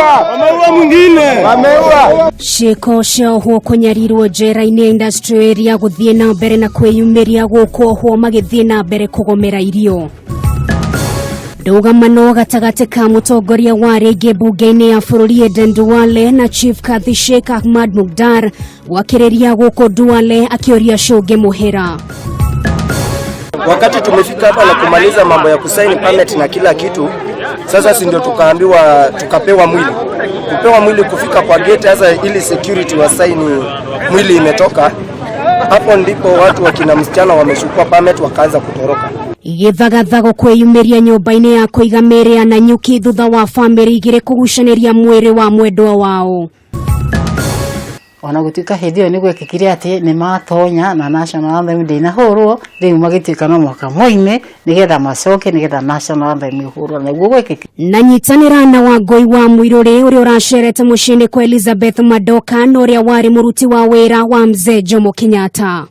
Wameua mwingine. Wameua. Shiko shoho kunyarirwo njera-ini industry area guthie na mbere na kwiyumiria gukohwo magithie na mbere kugomera irio. Ndugamano gatagati ka mutongoria wa rege bunge-ini ya bururi Aden Duale na Chief Kadhi Sheikh Ahmad Mukdar wakiriria guko Duale akioria Shoge Muhera. Wakati tumefika hapa na kumaliza mambo ya kusaini permit na kila kitu, sasa si ndio tukaambiwa tukapewa mwili. Kupewa mwili kufika kwa gate sasa ili security wasaini mwili imetoka. Hapo ndipo watu wakina msichana wamechukua permit wakaanza kutoroka. Igithagathago kwiyumiria nyumba-ini ya kuiga mĩĩrĩ ya Nanyuki thutha wa family igire kugucaniria mwĩrĩ wa mwendwa wao. Ona gutuika hithio ni gwekikire ati ni matonya na national anthem ndinahurwo riu magituika no mwaka moime nigetha macoke nigetha national anthem ihurwo na guo gwekiki na nyitanira na Wangui wa Muiruri uri uracerete mucini kwa Elizabeth Madoka na uria wari muruti wa wira wa Mzee Jomo Kenyatta.